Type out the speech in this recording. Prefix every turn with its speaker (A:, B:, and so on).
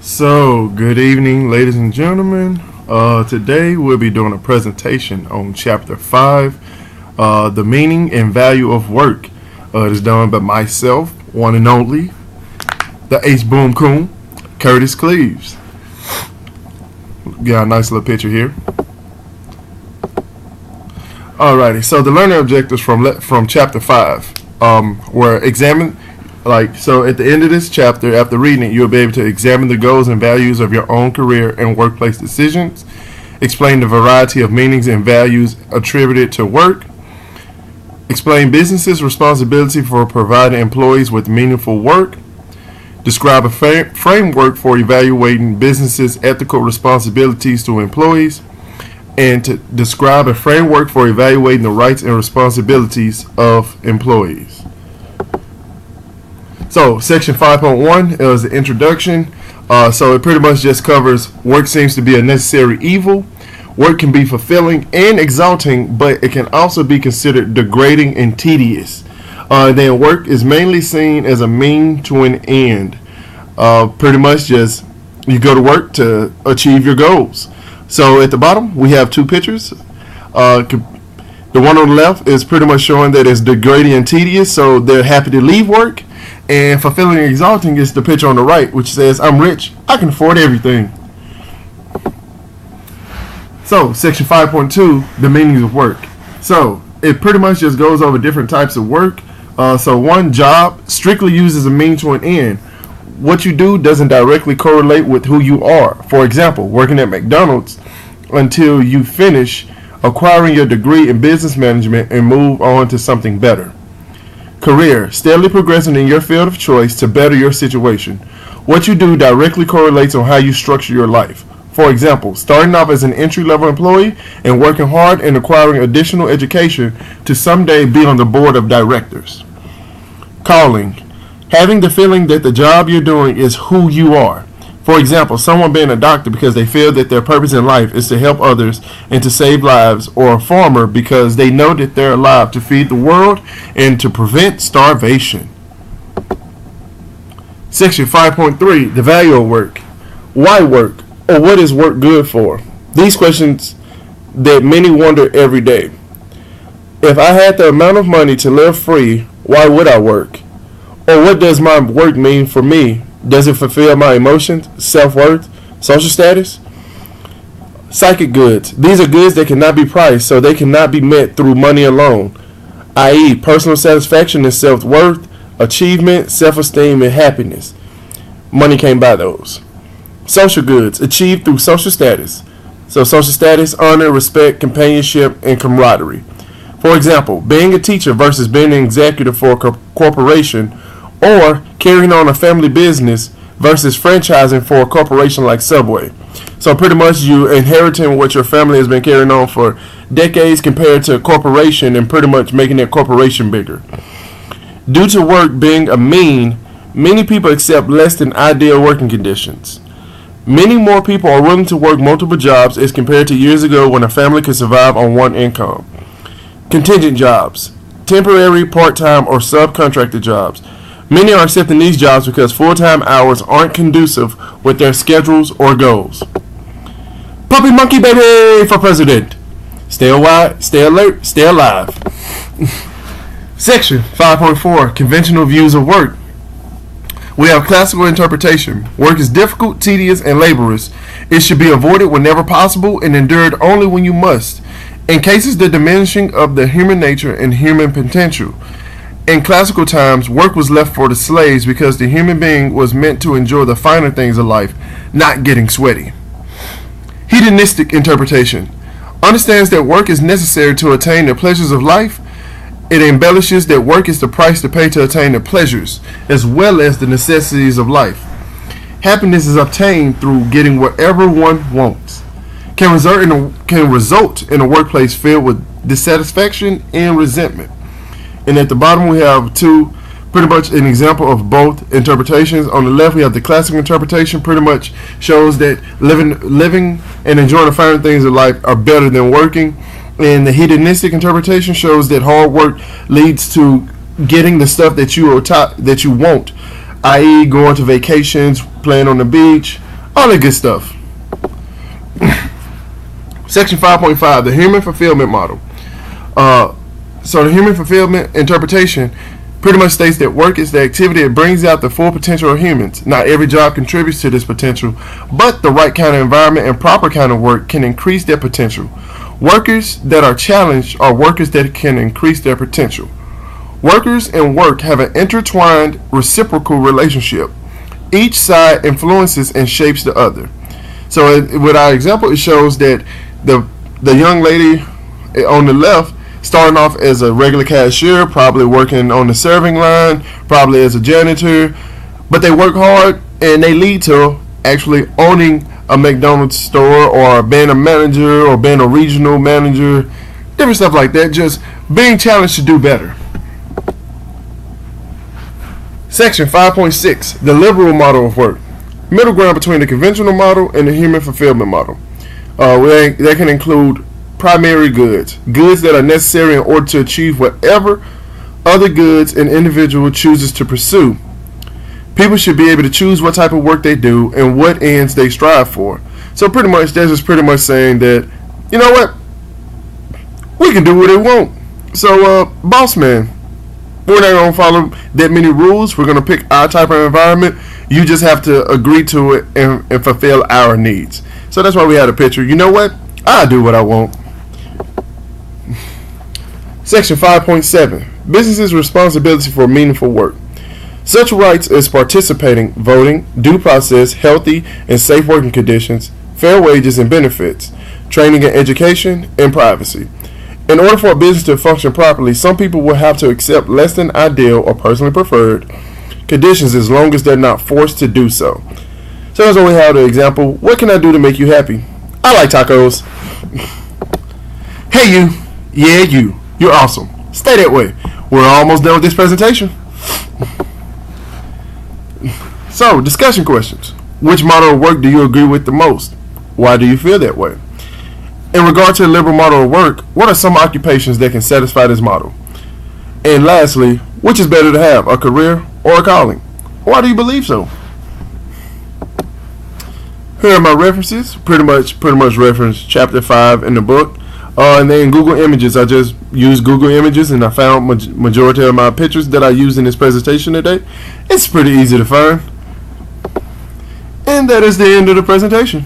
A: So, good evening, ladies and gentlemen. Today we'll be doing a presentation on Chapter 5, The Meaning and Value of Work. It is done by myself, one and only, the H Boom Coon, Curtis Cleaves. Got a nice little picture here. Alrighty, so the learning objectives from Chapter 5 were examined. So at the end of this chapter, after reading it, you'll be able to examine the goals and values of your own career and workplace decisions, explain the variety of meanings and values attributed to work, explain businesses' responsibility for providing employees with meaningful work, describe a framework for evaluating businesses' ethical responsibilities to employees, and to describe a framework for evaluating the rights and responsibilities of employees. So, section 5.1 is the introduction. So it pretty much just covers work seems to be a necessary evil. Work can be fulfilling and exalting, but it can also be considered degrading and tedious. Then work is mainly seen as a mean to an end. Pretty much just you go to work to achieve your goals. So at the bottom we have two pictures. The one on the left is pretty much showing that it's degrading and tedious, so they're happy to leave work. And fulfilling and exalting is the picture on the right, which says, I'm rich, I can afford everything. So, section 5.2, the meanings of work. So, it pretty much just goes over different types of work. So, one, job strictly uses a mean to an end. What you do doesn't directly correlate with who you are. For example, working at McDonald's until you finish acquiring your degree in business management and move on to something better. Career, steadily progressing in your field of choice to better your situation. What you do directly correlates on how you structure your life. For example, starting off as an entry-level employee and working hard and acquiring additional education to someday be on the board of directors. Calling, having the feeling that the job you're doing is who you are. For example, someone being a doctor because they feel that their purpose in life is to help others and to save lives, or a farmer because they know that they're alive to feed the world and to prevent starvation. Section 5.3, the value of work. Why work? Or what is work good for? These questions that many wonder every day. If I had the amount of money to live free, why would I work? Or what does my work mean for me? Does it fulfill my emotions, self-worth, social status? Psychic goods. These are goods that cannot be priced, so they cannot be met through money alone, i.e. personal satisfaction and self-worth, achievement, self-esteem, and happiness. Money can't buy those. Social goods. Achieved through social status. So social status, honor, respect, companionship, and camaraderie. For example, being a teacher versus being an executive for a corporation, or carrying on a family business versus franchising for a corporation like Subway. So pretty much you inheriting what your family has been carrying on for decades compared to a corporation and pretty much making that corporation bigger. Due to work being a mean, many people accept less than ideal working conditions. Many more people are willing to work multiple jobs as compared to years ago when a family could survive on one income. Contingent jobs, temporary, part-time, or subcontracted jobs. Many are accepting these jobs because full-time hours aren't conducive with their schedules or goals. Puppy monkey baby for president. Stay alive, stay alert, stay alive. Section 5.4, conventional views of work. We have classical interpretation. Work is difficult, tedious, and laborious. It should be avoided whenever possible and endured only when you must. In cases, the diminishing of the human nature and human potential. In classical times, work was left for the slaves because the human being was meant to enjoy the finer things of life, not getting sweaty. Hedonistic interpretation understands that work is necessary to attain the pleasures of life. It embellishes that work is the price to pay to attain the pleasures, as well as the necessities of life. Happiness is obtained through getting whatever one wants. Can result in a workplace filled with dissatisfaction and resentment. And at the bottom we have pretty much an example of both interpretations. On the left we have the classical interpretation, pretty much shows that living and enjoying the finer things of life are better than working. And the hedonistic interpretation shows that hard work leads to getting the stuff that you want, i.e. going to vacations, playing on the beach, all the good stuff. Section 5.5, the human fulfillment model. So the human fulfillment interpretation pretty much states that work is the activity that brings out the full potential of humans. Not every job contributes to this potential, but the right kind of environment and proper kind of work can increase their potential. Workers that are challenged are workers that can increase their potential. Workers and work have an intertwined reciprocal relationship. Each side influences and shapes the other. So with our example, it shows that the young lady on the left starting off as a regular cashier, probably working on the serving line, probably as a janitor, but they work hard and they lead to actually owning a McDonald's store or being a manager or being a regional manager, different stuff like that, just being challenged to do better. Section 5.6, the liberal model of work. Middle ground between the conventional model and the human fulfillment model. That can include primary goods that are necessary in order to achieve whatever other goods an individual chooses to pursue. People should be able to choose what type of work they do and what ends they strive for. So pretty much, that's just pretty much saying that, you know what, we can do what we want. So, boss man, we're not going to follow that many rules. We're going to pick our type of environment. You just have to agree to it and fulfill our needs. So that's why we had a picture. You know what? I do what I want. Section 5.7, businesses' responsibility for meaningful work. Such rights as participating, voting, due process, healthy and safe working conditions, fair wages and benefits, training and education, and privacy. In order for a business to function properly, some people will have to accept less than ideal or personally preferred conditions as long as they're not forced to do so. So that's why we have the example, what can I do to make you happy? I like tacos. Hey you, yeah you. You're awesome. Stay that way. We're almost done with this presentation. So, discussion questions. Which model of work do you agree with the most? Why do you feel that way? In regard to the liberal model of work, what are some occupations that can satisfy this model? And lastly, which is better to have, a career or a calling? Why do you believe so? Here are my references. Pretty much reference chapter 5 in the book. And then Google Images, I just used Google Images and I found majority of my pictures that I used in this presentation today. It's pretty easy to find. And that is the end of the presentation.